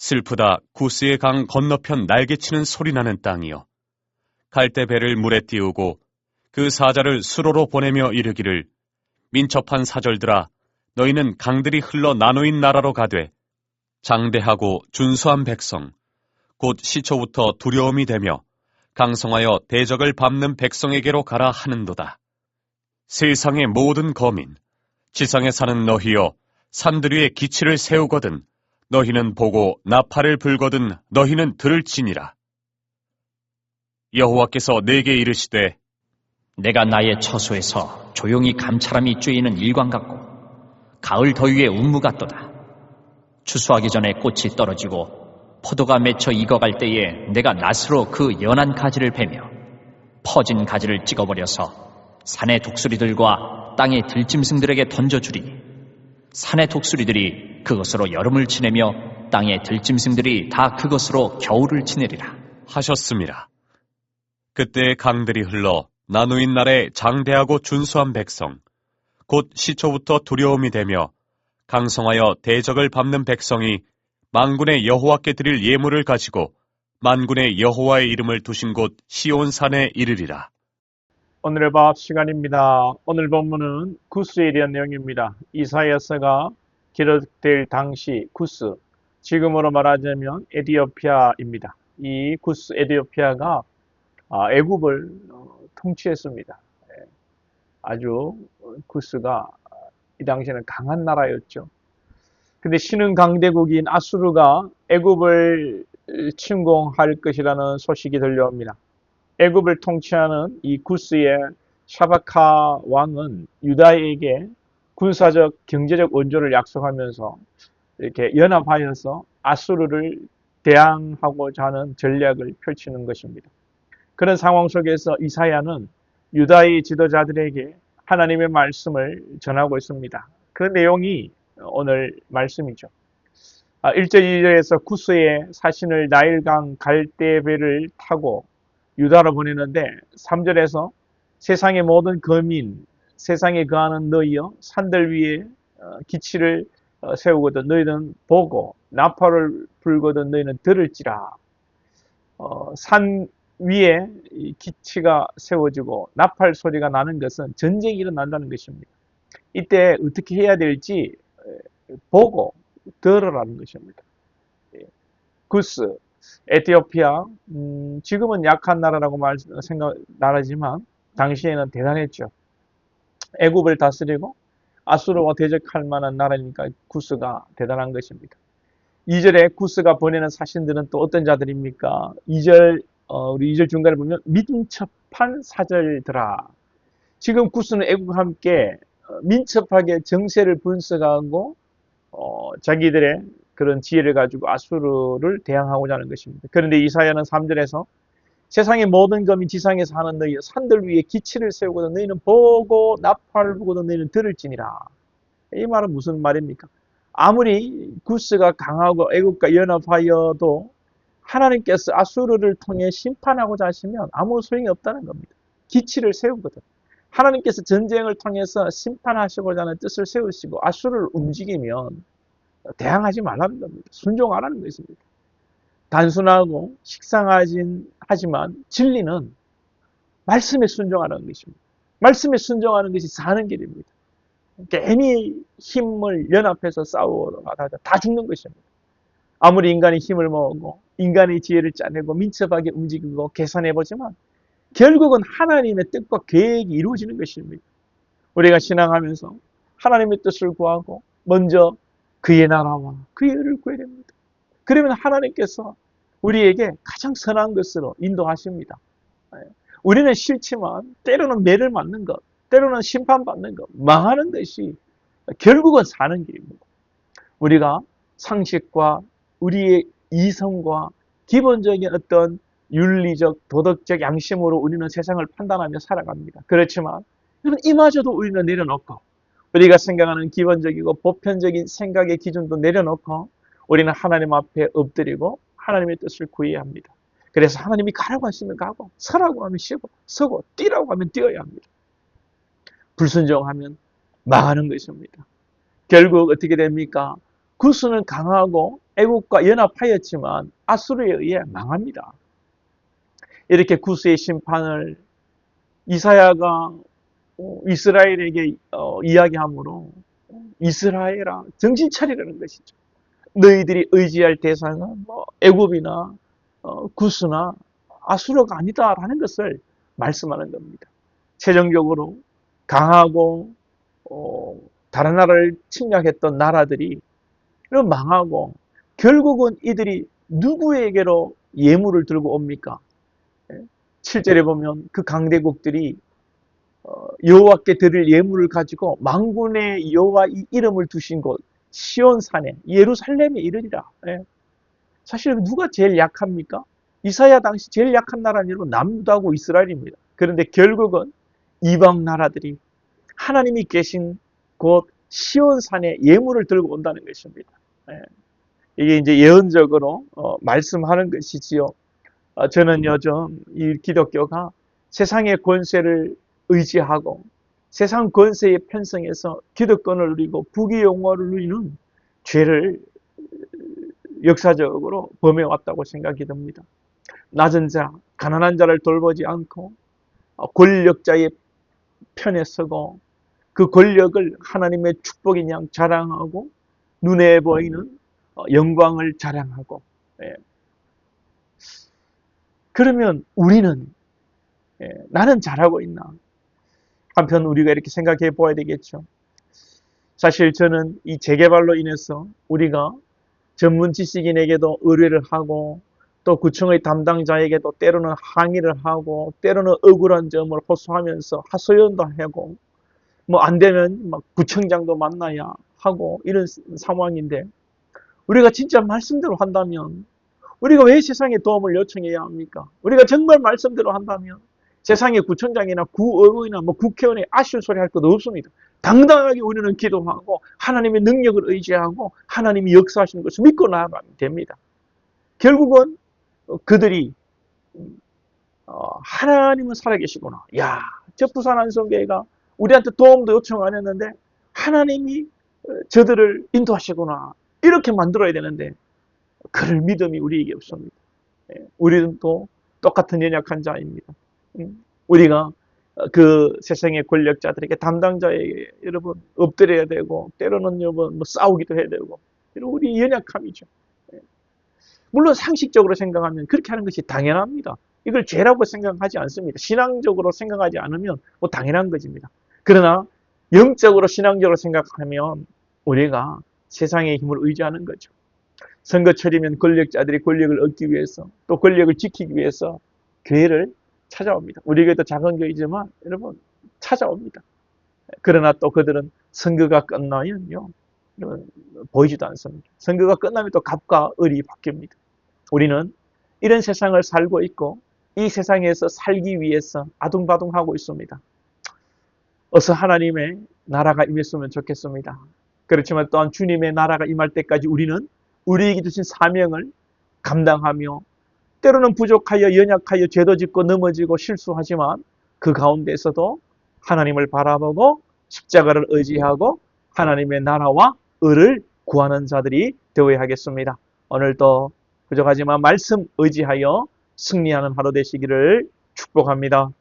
슬프다 구스의 강 건너편 날개치는 소리나는 땅이여. 갈대 배를 물에 띄우고 그 사자를 수로로 보내며 이르기를 민첩한 사절들아 너희는 강들이 흘러 나누인 나라로 가되 장대하고 준수한 백성 곧 시초부터 두려움이 되며 강성하여 대적을 밟는 백성에게로 가라 하는도다. 세상의 모든 거민 지상에 사는 너희여 산들 위에 기치를 세우거든 너희는 보고 나팔을 불거든 너희는 들을지니라. 여호와께서 내게 이르시되 내가 나의 처소에서 조용히 감찰함이 쬐이는 일광 같고 가을 더위에 운무 같도다. 추수하기 전에 꽃이 떨어지고 포도가 맺혀 익어갈 때에 내가 낫으로 그 연한 가지를 베며 퍼진 가지를 찍어버려서 산의 독수리들과 땅의 들짐승들에게 던져주리니 산의 독수리들이 그것으로 여름을 지내며 땅의 들짐승들이 다 그것으로 겨울을 지내리라 하셨습니다. 그때 강들이 흘러 나누인 날에 장대하고 준수한 백성 곧 시초부터 두려움이 되며 강성하여 대적을 밟는 백성이 만군의 여호와께 드릴 예물을 가지고 만군의 여호와의 이름을 두신 곳 시온산에 이르리라. 오늘의 밥 시간입니다. 오늘 본문은 구스에 대한 내용입니다. 이사야서가 기록될 당시 구스, 지금으로 말하자면 에디오피아입니다. 이 구스 에디오피아가 애굽을 통치했습니다. 아주 구스가 이 당시에는 강한 나라였죠. 근데 신흥 강대국인 아수르가 애굽을 침공할 것이라는 소식이 들려옵니다. 애굽을 통치하는 이 구스의 샤바카 왕은 유다에게 군사적, 경제적 원조를 약속하면서 이렇게 연합하여서 아수르를 대항하고자 하는 전략을 펼치는 것입니다. 그런 상황 속에서 이사야는 유다의 지도자들에게 하나님의 말씀을 전하고 있습니다. 그 내용이 오늘 말씀이죠. 1절 2절에서 구스의 사신을 나일강 갈대배를 타고 유다로 보내는데 3절에서 세상의 모든 거민, 세상에 거하는 너희여 산들 위에 기치를 세우거든 너희는 보고 나팔을 불거든 너희는 들을지라. 산 위에 기치가 세워지고 나팔 소리가 나는 것은 전쟁이 일어난다는 것입니다. 이때 어떻게 해야 될지 보고 들으라는 것입니다. 구스, 에티오피아, 지금은 약한 나라라고 나라지만 당시에는 대단했죠. 애굽을 다스리고 아수르와 대적할 만한 나라니까 구스가 대단한 것입니다. 2절에 구스가 보내는 사신들은 또 어떤 자들입니까? 2절 우리 2절 중간에 보면 민첩한 사절들아. 지금 구스는 애국과 함께 민첩하게 정세를 분석하고 자기들의 그런 지혜를 가지고 아수르를 대항하고자 하는 것입니다. 그런데 이사야는 3절에서 세상의 모든 검이 지상에서 하는 너희 산들 위에 기치를 세우거든 너희는 보고 나팔을 보거든 너희는 들을지니라. 이 말은 무슨 말입니까? 아무리 구스가 강하고 애국과 연합하여도 하나님께서 아수르를 통해 심판하고자 하시면 아무 소용이 없다는 겁니다. 기치를 세우거든. 하나님께서 전쟁을 통해서 심판하시고자 하는 뜻을 세우시고 아수르를 움직이면 대항하지 말라는 겁니다. 순종하라는 것입니다. 단순하고 식상하진 하지만 진리는 말씀에 순종하라는 것입니다. 말씀에 순종하는 것이 사는 길입니다. 괜히 힘을 연합해서 싸우다가 다 죽는 것입니다. 아무리 인간이 힘을 모으고 인간의 지혜를 짜내고 민첩하게 움직이고 계산해보지만 결국은 하나님의 뜻과 계획이 이루어지는 것입니다. 우리가 신앙하면서 하나님의 뜻을 구하고 먼저 그의 나라와 그의 의를 구해야 됩니다. 그러면 하나님께서 우리에게 가장 선한 것으로 인도하십니다. 우리는 싫지만 때로는 매를 맞는 것, 때로는 심판받는 것, 망하는 것이 결국은 사는 길입니다. 우리가 상식과 우리의 이성과 기본적인 어떤 윤리적, 도덕적 양심으로 우리는 세상을 판단하며 살아갑니다. 그렇지만 이마저도 우리는 내려놓고 우리가 생각하는 기본적이고 보편적인 생각의 기준도 내려놓고 우리는 하나님 앞에 엎드리고 하나님의 뜻을 구해야 합니다. 그래서 하나님이 가라고 하시면 가고 서라고 하면 서고 뛰라고 하면 뛰어야 합니다. 불순종하면 망하는 것입니다. 결국 어떻게 됩니까? 구스는 강하고 애국과 연합하였지만 아수르에 의해 망합니다. 이렇게 구스의 심판을 이사야가 이스라엘에게 이야기하므로 이스라엘아 정신 차리라는 것이죠. 너희들이 의지할 대상은 애굽이나 구스나 아수르가 아니다라는 것을 말씀하는 겁니다. 최종적으로 강하고 다른 나라를 침략했던 나라들이 망하고 결국은 이들이 누구에게로 예물을 들고 옵니까? 7절에 보면 그 강대국들이 여호와께 드릴 예물을 가지고 만군의 여호와 이 이름을 두신 곳 시온산에 예루살렘에 이르리라. 사실 누가 제일 약합니까? 이사야 당시 제일 약한 나라는 남유다하고 이스라엘입니다. 그런데 결국은 이방 나라들이 하나님이 계신 곳 시온산에 예물을 들고 온다는 것입니다. 이게 이제 예언적으로 말씀하는 것이지요. 저는 요즘 이 기독교가 세상의 권세를 의지하고 세상 권세에 편성해서 기득권을 누리고 부귀영화를 누리는 죄를 역사적으로 범해왔다고 생각이 듭니다. 낮은 자, 가난한 자를 돌보지 않고 권력자의 편에 서고 그 권력을 하나님의 축복인 양 자랑하고 눈에 보이는 영광을 자랑하고 그러면 우리는 나는 잘하고 있나? 한편 우리가 이렇게 생각해 보아야 되겠죠. 사실 저는 이 재개발로 인해서 우리가 전문 지식인에게도 의뢰를 하고 또 구청의 담당자에게도 때로는 항의를 하고 때로는 억울한 점을 호소하면서 하소연도 하고 뭐 안 되면 막 구청장도 만나야 하고 이런 상황인데 우리가 진짜 말씀대로 한다면 우리가 왜 세상에 도움을 요청해야 합니까? 우리가 정말 말씀대로 한다면 세상의 구청장이나 구의원이나 국회의원이 아쉬운 소리 할 것도 없습니다. 당당하게 우리는 기도하고 하나님의 능력을 의지하고 하나님이 역사하시는 것을 믿고 나아가면 됩니다. 결국은 그들이 하나님은 살아계시구나. 야, 저 부산 안성교회가 우리한테 도움도 요청 안 했는데 하나님이 저들을 인도하시구나. 이렇게 만들어야 되는데 그럴 믿음이 우리에게 없습니다. 우리는 또 똑같은 연약한 자입니다. 우리가 그 세상의 권력자들에게 담당자에게 여러분 엎드려야 되고 때로는 여러분 싸우기도 해야 되고 이런 우리 연약함이죠. 물론 상식적으로 생각하면 그렇게 하는 것이 당연합니다. 이걸 죄라고 생각하지 않습니다. 신앙적으로 생각하지 않으면 당연한 것입니다. 그러나 영적으로 신앙적으로 생각하면 우리가 세상의 힘을 의지하는 거죠. 선거철이면 권력자들이 권력을 얻기 위해서 또 권력을 지키기 위해서 교회를 찾아옵니다. 우리 교회도 작은 교회지만 여러분 찾아옵니다. 그러나 또 그들은 선거가 끝나면요 보이지도 않습니다. 선거가 끝나면 또 갑과 을이 바뀝니다. 우리는 이런 세상을 살고 있고 이 세상에서 살기 위해서 아둥바둥하고 있습니다. 어서 하나님의 나라가 임했으면 좋겠습니다. 그렇지만 또한 주님의 나라가 임할 때까지 우리는 우리에게 주신 사명을 감당하며 때로는 부족하여 연약하여 죄도 짓고 넘어지고 실수하지만 그 가운데서도 하나님을 바라보고 십자가를 의지하고 하나님의 나라와 의를 구하는 자들이 되어야 하겠습니다. 오늘도 부족하지만 말씀 의지하여 승리하는 하루 되시기를 축복합니다.